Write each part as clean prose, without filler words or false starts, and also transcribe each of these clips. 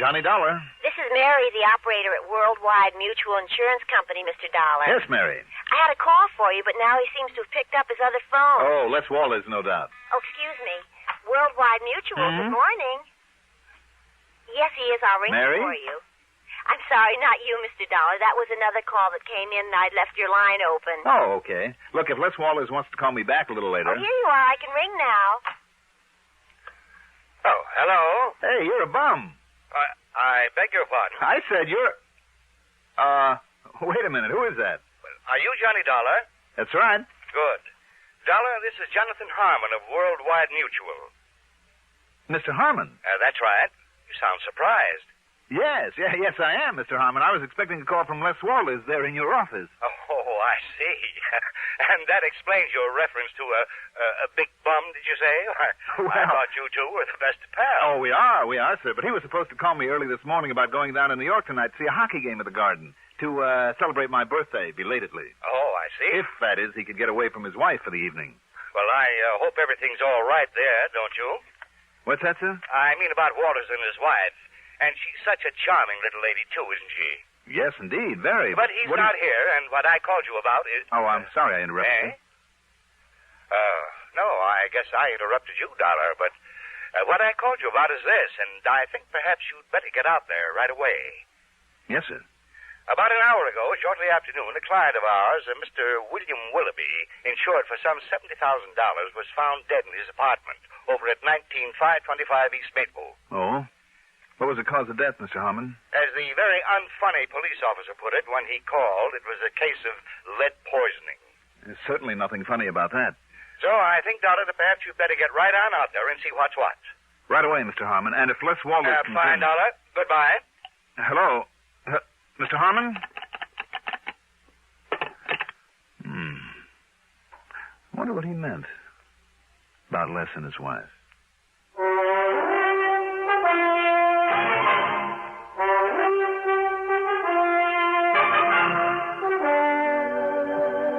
Johnny Dollar. This is Mary, the operator at Worldwide Mutual Insurance Company, Mr. Dollar. Yes, Mary. I had a call for you, but now he seems to have picked up his other phone. Oh, Les Wallace, no doubt. Oh, excuse me. Worldwide Mutual, Good morning. Yes, he is. I'll ring Mary? for you. I'm sorry, not you, Mr. Dollar. That was another call that came in and I'd left your line open. Oh, okay. Look, if Les Wallace wants to call me back a little later... Oh, here you are. I can ring now. Oh, hello? Hey, you're a bum. I beg your pardon. I said you're... Wait a minute. Who is that? Are you Johnny Dollar? That's right. Good. Dollar, this is Jonathan Harmon of Worldwide Mutual. Mr. Harmon? That's right. You sound surprised. Yes, I am, Mr. Harmon. I was expecting a call from Les Wallace there in your office. Oh, I see. And that explains your reference to a big bum, did you say? I thought you two were the best of pals. Oh, we are, sir. But he was supposed to call me early this morning about going down to New York tonight to see a hockey game at the Garden to celebrate my birthday belatedly. Oh, I see. If, that is, he could get away from his wife for the evening. Well, I hope everything's all right there, don't you? What's that, sir? I mean about Waters and his wife. And she's such a charming little lady, too, isn't she? Yes, indeed. Very. But he's not here, and what I called you about is... Oh, I'm sorry I interrupted you. No, I guess I interrupted you, Dollar, but what I called you about is this, and I think perhaps you'd better get out there right away. Yes, sir. About an hour ago, shortly after noon, a client of ours, Mr. William Willoughby, insured for some $70,000, was found dead in his apartment over at 19525 East Maple. Oh? What was the cause of death, Mr. Harmon? As the very unfunny police officer put it when he called, it was a case of lead poisoning. There's certainly nothing funny about that. So I think, Dollar, that perhaps you'd better get right on out there and see what's what. Right away, Mr. Harmon. And if Les Wallace can... Fine, Dollar. Goodbye. Hello? Mr. Harmon? I wonder what he meant about Les and his wife.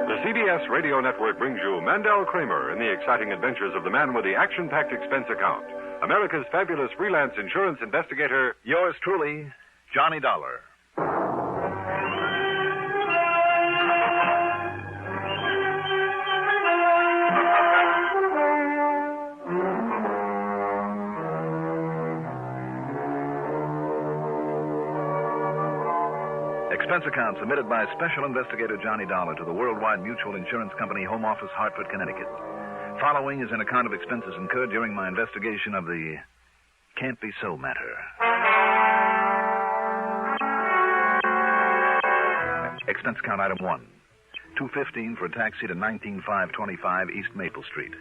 The CBS Radio Network brings you Mandel Kramer in the exciting adventures of the man with the action-packed expense account, America's fabulous freelance insurance investigator. Yours truly, Johnny Dollar. Expense account submitted by Special Investigator Johnny Dollar to the Worldwide Mutual Insurance Company, Home Office, Hartford, Connecticut. Following is an account of expenses incurred during my investigation of the Can't Be So matter. Expense account item 1. $2.15 for a taxi to 19525 East Maple Street.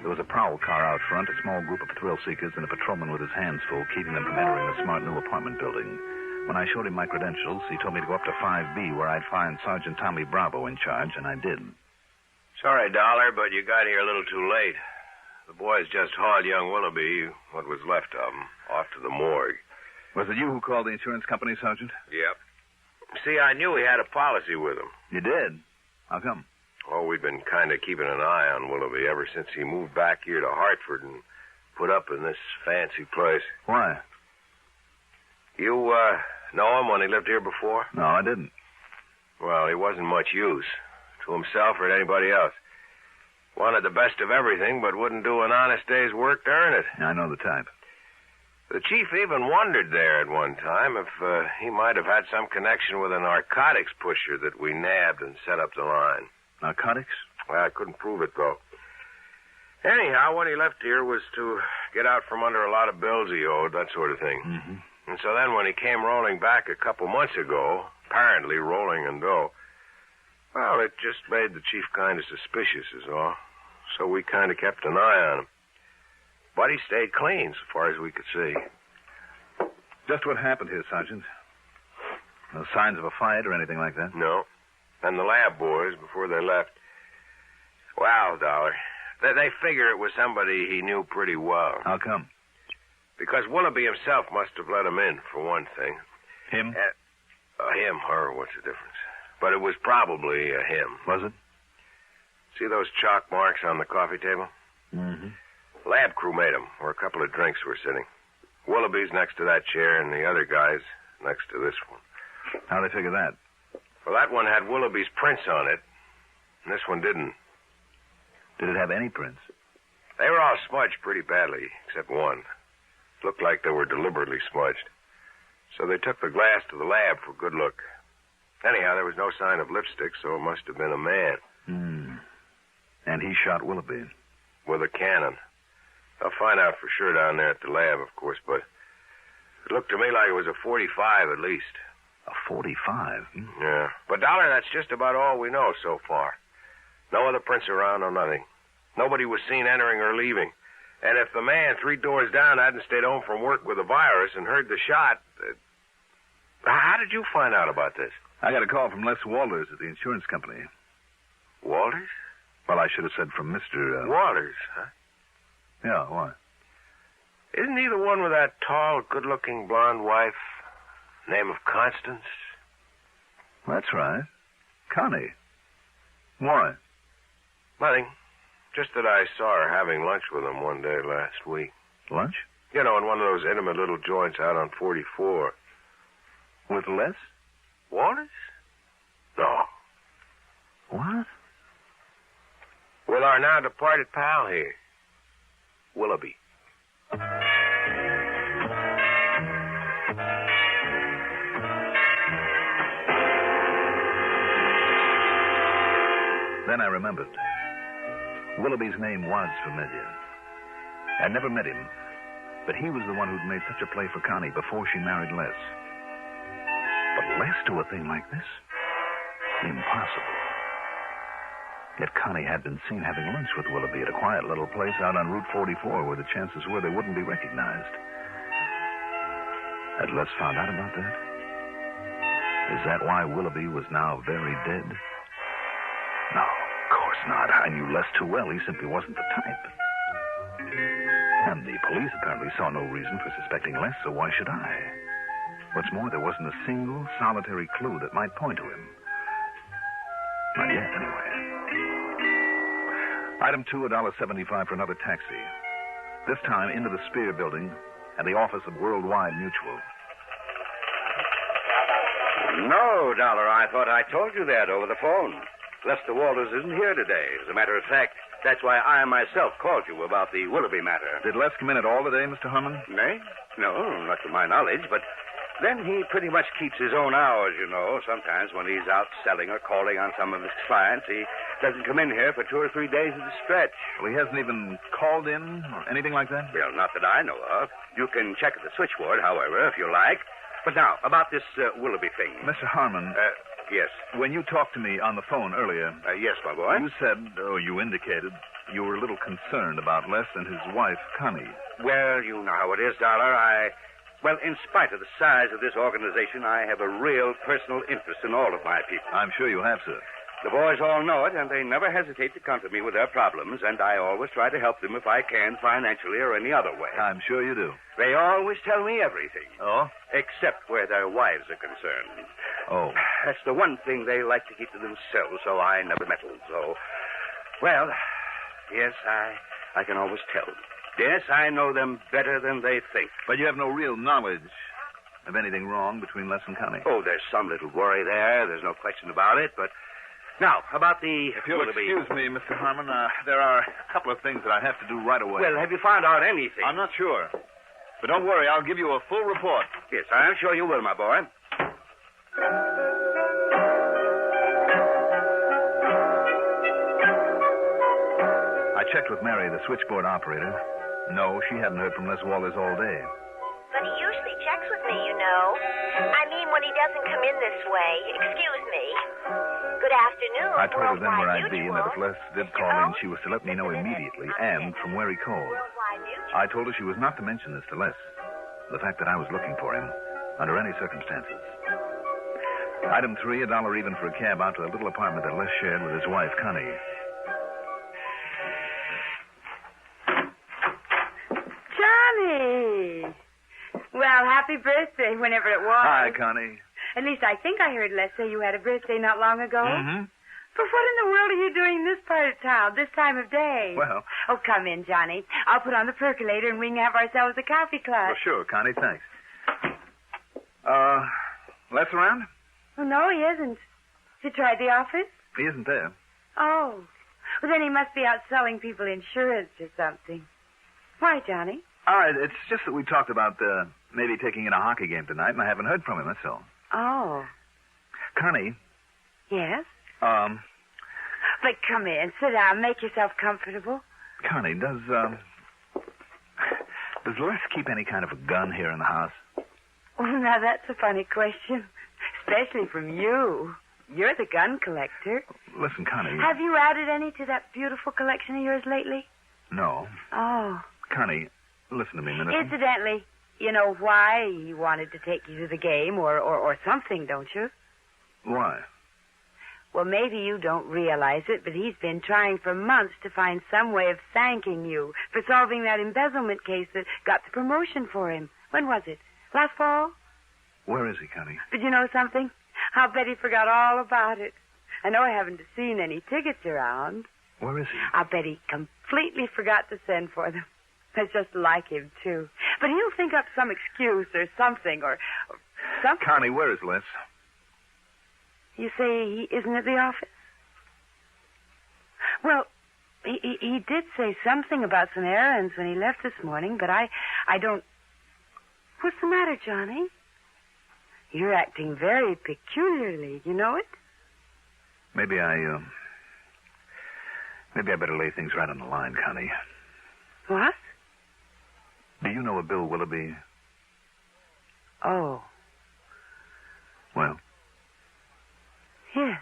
There was a prowl car out front, a small group of thrill seekers, and a patrolman with his hands full, keeping them from entering the smart new apartment building. When I showed him my credentials, he told me to go up to 5B, where I'd find Sergeant Tommy Bravo in charge, and I did. Sorry, Dollar, but you got here a little too late. The boys just hauled young Willoughby, what was left of him, off to the morgue. Was it you who called the insurance company, Sergeant? Yep. See, I knew he had a policy with him. You did? How come? Oh, we'd been kind of keeping an eye on Willoughby ever since he moved back here to Hartford and put up in this fancy place. Why? You, know him when he lived here before? No, I didn't. Well, he wasn't much use to himself or to anybody else. Wanted the best of everything, but wouldn't do an honest day's work to earn it. I know the type. The chief even wondered there at one time if he might have had some connection with a narcotics pusher that we nabbed and set up the line. Narcotics? Well, I couldn't prove it, though. Anyhow, what he left here was to get out from under a lot of bills he owed, that sort of thing. Mm-hmm. And so then when he came rolling back a couple months ago, apparently rolling in dough, well, it just made the chief kind of suspicious is all. So we kind of kept an eye on him. But he stayed clean, so far as we could see. Just what happened here, Sergeant? No signs of a fight or anything like that? No. And the lab boys, before they left, wow, Dollar, they figure it was somebody he knew pretty well. How come? Because Willoughby himself must have let him in, for one thing. Him? Him, her, what's the difference? But it was probably him. Was it? See those chalk marks on the coffee table? Mm-hmm. Lab crew made them, where a couple of drinks were sitting. Willoughby's next to that chair, and the other guy's next to this one. How'd they figure that? Well, that one had Willoughby's prints on it, and this one didn't. Did it have any prints? They were all smudged pretty badly, except one. Looked like they were deliberately smudged. So they took the glass to the lab for good look. Anyhow, there was no sign of lipstick, so it must have been a man. And he shot Willoughby. With a cannon. I'll find out for sure down there at the lab, of course, but it looked to me like it was a .45 at least. A .45? Yeah. But, Dollar, that's just about all we know so far. No other prints around or nothing. Nobody was seen entering or leaving. And if the man 3 doors down hadn't stayed home from work with a virus and heard the shot... How did you find out about this? I got a call from Les Walters at the insurance company. Walters? Well, I should have said from Mr. Walters, huh? Yeah, why? Isn't he the one with that tall, good-looking blonde wife? Name of Constance? That's right. Connie. Why? Nothing. Just that I saw her having lunch with him one day last week. Lunch? You know, in one of those intimate little joints out on 44. With Les? Walters? No. What? With our now departed pal here, Willoughby. Then I remembered. Willoughby's name was familiar. I'd never met him, but he was the one who'd made such a play for Connie before she married Les. But Les do a thing like this? Impossible. Yet Connie had been seen having lunch with Willoughby at a quiet little place out on Route 44 where the chances were they wouldn't be recognized. Had Les found out about that? Is that why Willoughby was now very dead? No, of course not. I knew Les too well. He simply wasn't the type. And the police apparently saw no reason for suspecting Les, so why should I? What's more, there wasn't a single solitary clue that might point to him. Not yet, anyway. Item 2, $1.75 for another taxi. This time into the Spear Building and the office of Worldwide Mutual. No, Dollar, I thought I told you that over the phone. Lester Walters isn't here today. As a matter of fact, that's why I myself called you about the Willoughby matter. Did Les come in at all today, Mr. Harmon? Nay? No, not to my knowledge, but then he pretty much keeps his own hours, you know. Sometimes when he's out selling or calling on some of his clients, he doesn't come in here for 2 or 3 days at a stretch. Well, he hasn't even called in or anything like that? Well, not that I know of. You can check at the switchboard, however, if you like. But now, about this Willoughby thing. Mr. Harmon. Yes. When you talked to me on the phone earlier... yes, my boy. You said, you indicated, you were a little concerned about Les and his wife, Connie. Well, you know how it is, Dollar. Well, in spite of the size of this organization, I have a real personal interest in all of my people. I'm sure you have, sir. The boys all know it, and they never hesitate to come to me with their problems, and I always try to help them if I can, financially or any other way. I'm sure you do. They always tell me everything. Oh? Except where their wives are concerned. Oh. That's the one thing they like to keep to themselves, so I never meddle. So, well, yes, I can always tell. Yes, I know them better than they think. But you have no real knowledge of anything wrong between Les and Connie? Oh, there's some little worry there. There's no question about it, but... Now, about the... If you'll excuse me, Mr. Harmon, there are a couple of things that I have to do right away. Well, have you found out anything? I'm not sure. But don't worry, I'll give you a full report. Yes, I'm sure you will, my boy. I checked with Mary, the switchboard operator. No, she hadn't heard from Les Walters all day. But he usually checks with me, you know. I mean, when he doesn't come in this way. Excuse me. Good afternoon. I told her then where I'd be, and that if Mutual. Les did call in, she was to let me know immediately, and from where he called. Worldwide Mutual. I told her she was not to mention this to Les. The fact that I was looking for him, under any circumstances. Item 3, $1 even for a cab out to the little apartment that Les shared with his wife, Connie. Johnny! Well, happy birthday, whenever it was. Hi, Connie. At least I think I heard Les say you had a birthday not long ago. Mm-hmm. But what in the world are you doing in this part of town, this time of day? Well... Oh, come in, Johnny. I'll put on the percolator and we can have ourselves a coffee clutch. Well, sure, Connie, thanks. Les around? Oh, no, he isn't. Has he tried the office? He isn't there. Oh. Well, then he must be out selling people insurance or something. Why, Johnny? All right, it's just that we talked about maybe taking in a hockey game tonight, and I haven't heard from him, that's all. Oh. Connie. Yes? But come in, sit down, make yourself comfortable. Connie, does Les keep any kind of a gun here in the house? Oh, now that's a funny question, especially from you. You're the gun collector. Listen, Connie. Have you added any to that beautiful collection of yours lately? No. Oh. Connie, listen to me a minute. Incidentally, you know why he wanted to take you to the game or something, don't you? Why? Well, maybe you don't realize it, but he's been trying for months to find some way of thanking you for solving that embezzlement case that got the promotion for him. When was it? Last fall? Where is he, Connie? But you know something? I'll bet he forgot all about it. I know I haven't seen any tickets around. Where is he? I'll bet he completely forgot to send for them. That's just like him, too. But he'll think up some excuse or something or something. Connie, where is Les? You say he isn't at the office? Well, he did say something about some errands when he left this morning, but I don't... What's the matter, Johnny? You're acting very peculiarly. You know it? Maybe I better lay things right on the line, Connie. What? Do you know a Bill Willoughby? Oh. Well? Yes.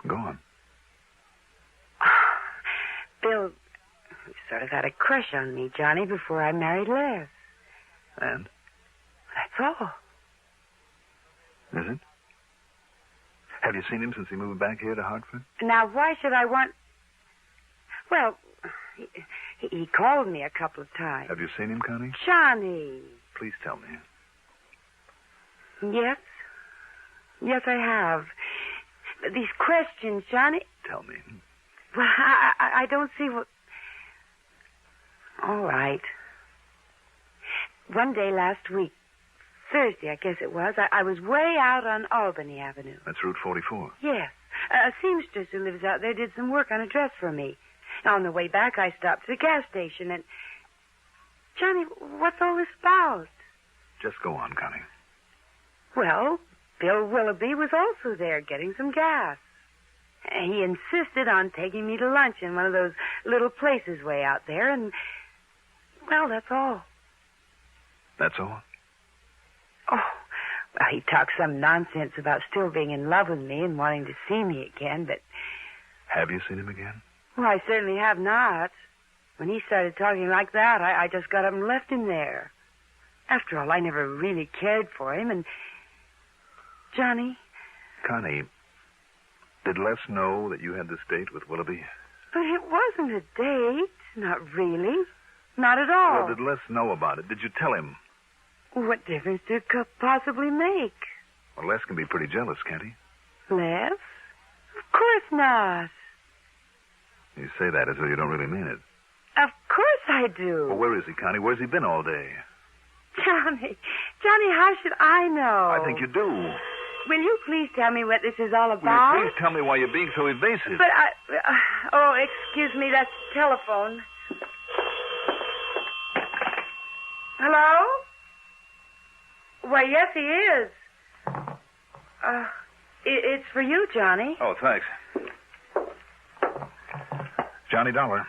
Go on. Bill sort of had a crush on me, Johnny, before I married Les. And? That's all. Is it? Have you seen him since he moved back here to Hartford? Now, why should I want... Well, he called me a couple of times. Have you seen him, Connie? Johnny. Please tell me. Yes. Yes, I have. These questions, Johnny... Tell me. Well, I don't see what... All right. One day last week, Thursday, I guess it was, I was way out on Albany Avenue. That's Route 44. Yes. A seamstress who lives out there did some work on a dress for me. On the way back, I stopped at a gas station and... Johnny, what's all this about? Just go on, Connie. Well, Bill Willoughby was also there getting some gas. He insisted on taking me to lunch in one of those little places way out there, and... Well, that's all. That's all? Oh, well, he talked some nonsense about still being in love with me and wanting to see me again, but... Have you seen him again? Well, I certainly have not. When he started talking like that, I just got up and left him there. After all, I never really cared for him, and... Johnny? Connie, did Les know that you had this date with Willoughby? But it wasn't a date. Not really. Not at all. Well, did Les know about it? Did you tell him? What difference did it could possibly make? Well, Les can be pretty jealous, can't he? Les? Of course not. You say that as though you don't really mean it. Of course I do. Well, where is he, Connie? Where's he been all day? Johnny, how should I know? I think you do. Will you please tell me what this is all about? Will you please tell me why you're being so evasive? But oh, excuse me, that's the telephone. Hello? Why, yes, he is. It's for you, Johnny. Oh, thanks. Johnny Dollar.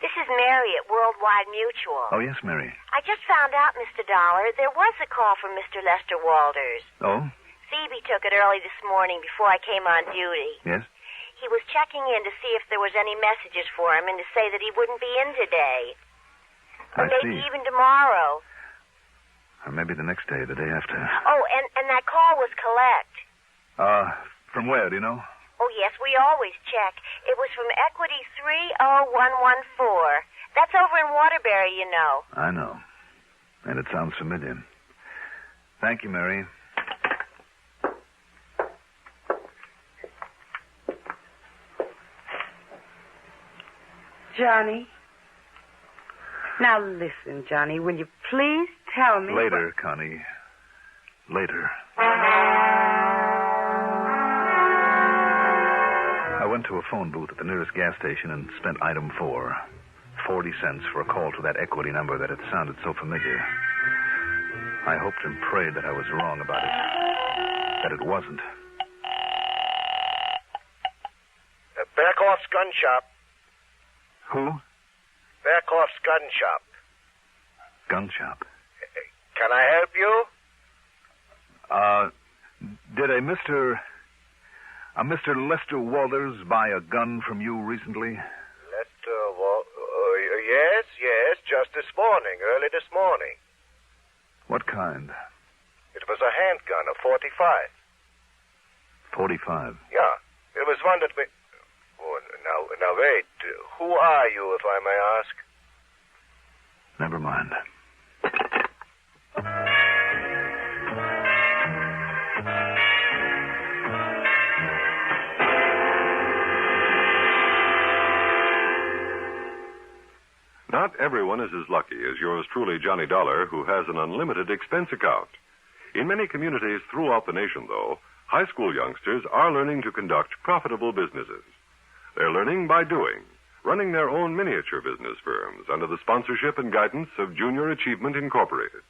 This is Mary at Worldwide Mutual. Oh, yes, Mary. I just found out, Mr. Dollar, there was a call from Mr. Lester Walters. Oh? Phoebe took it early this morning before I came on duty. Yes? He was checking in to see if there was any messages for him and to say that he wouldn't be in today. Or maybe even tomorrow. Or maybe the next day, the day after. Oh, and that call was collect. From where, do you know? Oh, yes, we always check. It was from Equity 30114. That's over in Waterbury, you know. I know. And it sounds familiar. Thank you, Mary. Johnny. Now listen, Johnny, will you please tell me... Later, Connie. Later. I went to a phone booth at the nearest gas station and spent item 4. 40 cents for a call to that equity number that had sounded so familiar. I hoped and prayed that I was wrong about it. That it wasn't. Bearcloth's gun shop. Who? Bearcloth's gun shop. Gun shop. Can I help you? Did a Mr. Lester Walters buy a gun from you recently? Yes, just this morning, early this morning. What kind? It was a handgun, a 45. 45? Yeah, it was one that we... Oh, now wait. Who are you, if I may ask? Never mind. Not everyone is as lucky as yours truly, Johnny Dollar, who has an unlimited expense account. In many communities throughout the nation, though, high school youngsters are learning to conduct profitable businesses. They're learning by doing, running their own miniature business firms under the sponsorship and guidance of Junior Achievement Incorporated.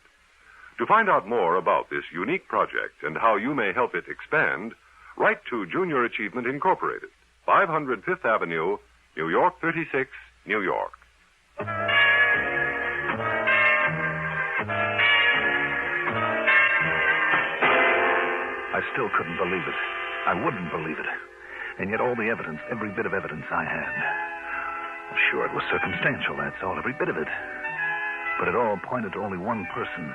To find out more about this unique project and how you may help it expand, write to Junior Achievement Incorporated, 500 Fifth Avenue, New York 36, New York. I still couldn't believe it. I wouldn't believe it. And yet all the evidence, every bit of evidence I had. Well, sure, it was circumstantial, that's all, every bit of it. But it all pointed to only one person,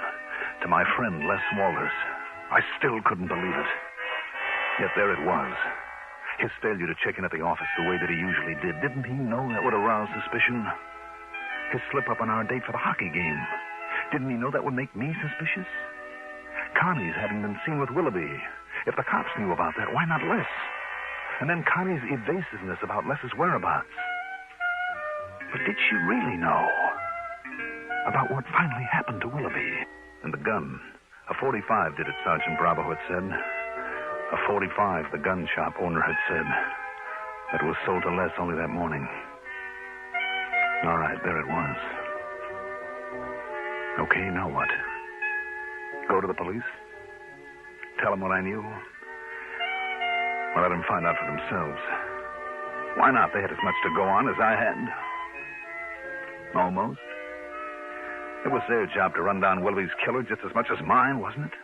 to my friend Les Walters. I still couldn't believe it. Yet there it was. His failure to check in at the office the way that he usually did. Didn't he know that would arouse suspicion? His slip-up on our date for the hockey game. Didn't he know that would make me suspicious? Connie's having been seen with Willoughby. If the cops knew about that, why not Les? And then Connie's evasiveness about Les's whereabouts. But did she really know about what finally happened to Willoughby? And the gun. A 45 did it, Sergeant Bravo had said. A 45, the gun shop owner had said. That was sold to Les only that morning. All right, there it was. Okay, now what? Go to the police? Tell them what I knew? Or let them find out for themselves? Why not? They had as much to go on as I had. Almost. It was their job to run down Willoughby's killer just as much as mine, wasn't it?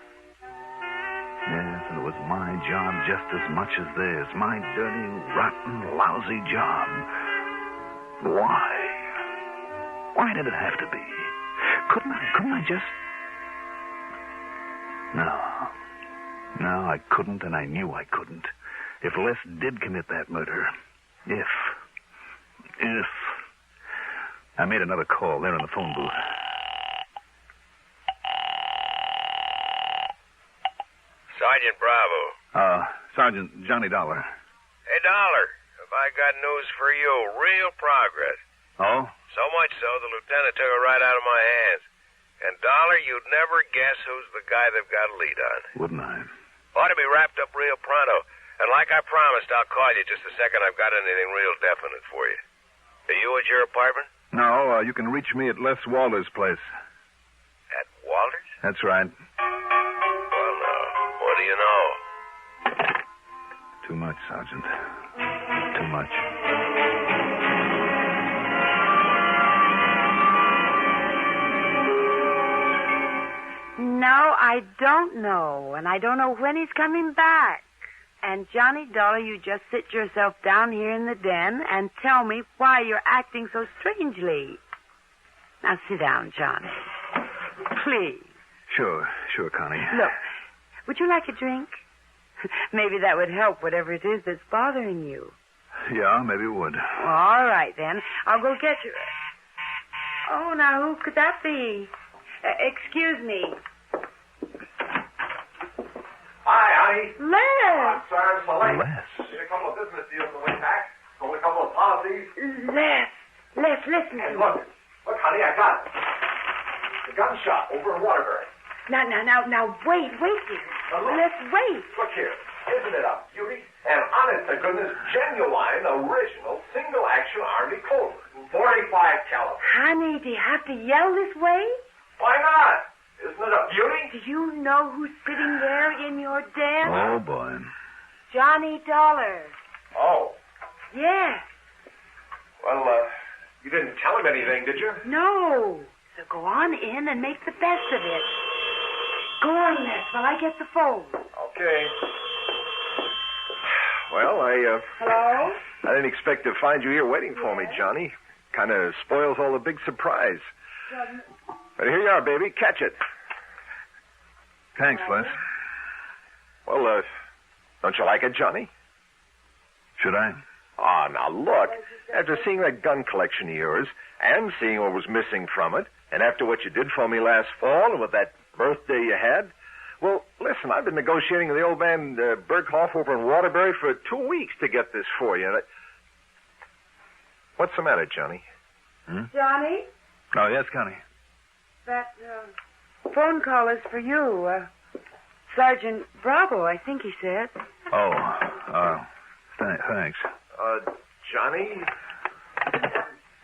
Yes, and it was my job just as much as theirs. My dirty, rotten, lousy job. Why? Why did it have to be? Couldn't I just... No, I couldn't, and I knew I couldn't. If Les did commit that murder, if... I made another call there in the phone booth. Sergeant Bravo. Sergeant Johnny Dollar. Hey, Dollar, have I got news for you? Real progress. Oh? So much so, the lieutenant took it right out of my hands. And, Dollar, you'd never guess who's the guy they've got a lead on. Wouldn't I? Ought to be wrapped up real pronto. And like I promised, I'll call you just the second I've got anything real definite for you. Are you at your apartment? No, you can reach me at Les Walters' place. At Walters? That's right. Well, now, what do you know? Too much, Sergeant. Too much. No, I don't know. And I don't know when he's coming back. And, Johnny Dollar, you just sit yourself down here in the den and tell me why you're acting so strangely. Now, sit down, Johnny. Please. Sure, Connie. Look, would you like a drink? Maybe that would help whatever it is that's bothering you. Yeah, maybe it would. Well, all right, then. I'll go get you. Oh, now, who could that be? Excuse me. Hi, honey. Les! Sorry I'm so late. Les? Did a couple of business deals on the way back. Sold a couple of policies. Les. Les, listen. And look, honey, I got it. The gun shop over in Waterbury. Now, wait dear. Now, look. Let's wait. Look here. Isn't it a beauty? And honest to goodness, genuine, original, single-action Army Colt. 45 caliber. Honey, do you have to yell this way? Why not? Isn't it a beauty? Do you know who's sitting there in your den? Oh, boy. Johnny Dollar. Oh. Yes. Well, you didn't tell him anything, did you? No. So go on in and make the best of it. Go on, Les, while I get the phone. Okay. Well, Hello? I didn't expect to find you here waiting for me, Johnny. Kind of spoils all the big surprise. But here you are, baby. Catch it. Thanks, Les. Well, don't you like it, Johnny? Should I? Ah, now look. After seeing that gun collection of yours and seeing what was missing from it, and after what you did for me last fall and with that birthday you had, well, listen, I've been negotiating with the old man Berghoff over in Waterbury for 2 weeks to get this for you. What's the matter, Johnny? Johnny? Oh, yes, Connie. That phone call is for you. Sergeant Bravo, I think he said. Oh, thanks. Johnny?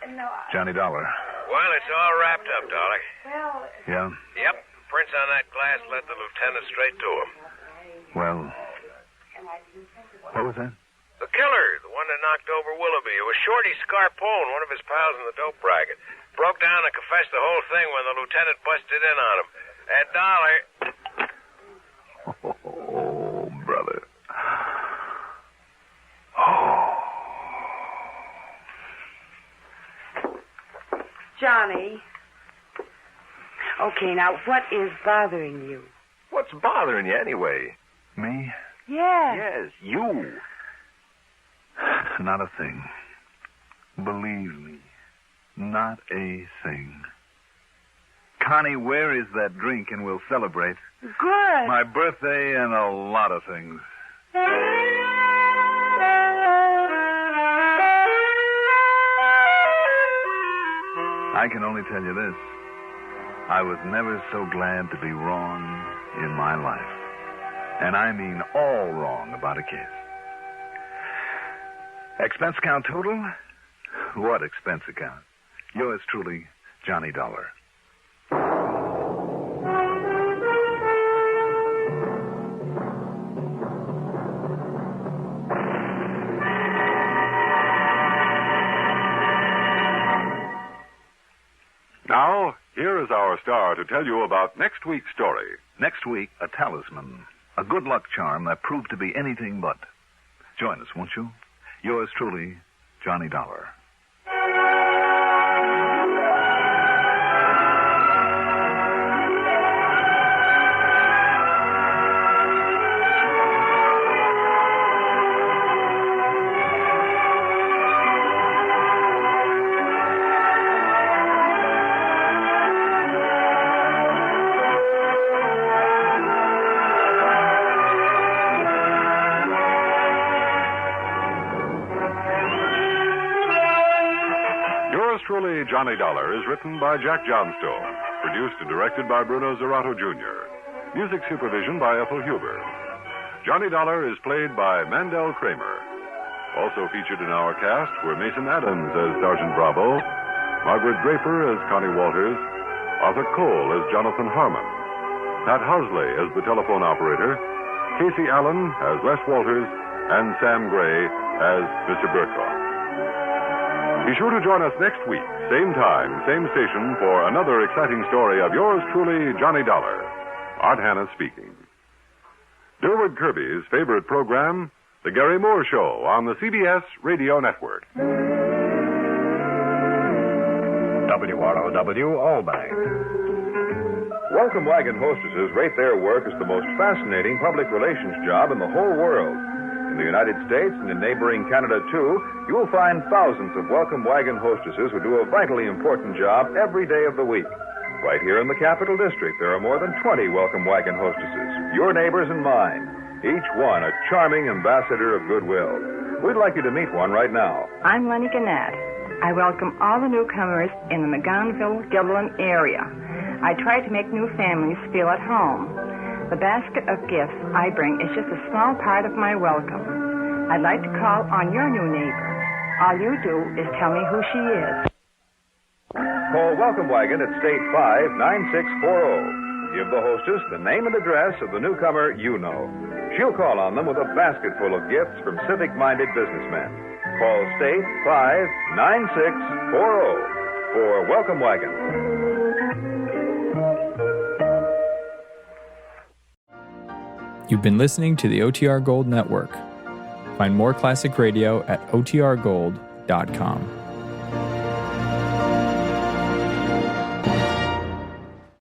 No, Johnny Dollar. Well, it's all wrapped up, Dollar. well, Yeah? Yep. Prints on that glass led the lieutenant straight to him. Well, what was that? The killer, the one that knocked over Willoughby. It was Shorty Scarpone, one of his pals in the dope racket. Broke down and confessed the whole thing when the lieutenant busted in on him. And Dollar... Oh, brother. Oh. Johnny. Okay, now, what is bothering you? What's bothering you anyway? Me? Yes. Yes, you. Not a thing. Believe me, not a thing. Connie, where is that drink and we'll celebrate? Good. My birthday and a lot of things. I can only tell you this. I was never so glad to be wrong in my life. And I mean all wrong about a case. Expense account total? What expense account? Yours truly, Johnny Dollar. Now, here is our star to tell you about next week's story. Next week, a talisman. A good luck charm that proved to be anything but. Join us, won't you? Yours truly, Johnny Dollar. Truly, Johnny Dollar is written by Jack Johnstone, produced and directed by Bruno Zerato Jr., music supervision by Ethel Huber. Johnny Dollar is played by Mandel Kramer. Also featured in our cast were Mason Adams as Sergeant Bravo, Margaret Draper as Connie Walters, Arthur Cole as Jonathan Harmon, Pat Hosley as the telephone operator, Casey Allen as Les Walters, and Sam Gray as Mr. Burkhoff. Be sure to join us next week, same time, same station, for another exciting story of yours truly, Johnny Dollar. Art Hanna speaking. Durward Kirby's favorite program, The Gary Moore Show, on the CBS Radio Network. WROW, Albany. Welcome Wagon hostesses rate their work as the most fascinating public relations job in the whole world. In the United States and in neighboring Canada, too, you will find thousands of Welcome Wagon hostesses who do a vitally important job every day of the week. Right here in the Capital District, there are more than 20 Welcome Wagon hostesses, your neighbors and mine, each one a charming ambassador of goodwill. We'd like you to meet one right now. I'm Lenny Gannett. I welcome all the newcomers in the McGonville-Gilliland area. I try to make new families feel at home. The basket of gifts I bring is just a small part of my welcome. I'd like to call on your new neighbor. All you do is tell me who she is. Call Welcome Wagon at State 59640. Give the hostess the name and address of the newcomer you know. She'll call on them with a basket full of gifts from civic-minded businessmen. Call State 59640 for Welcome Wagon. You've been listening to the OTR Gold Network. Find more classic radio at otrgold.com.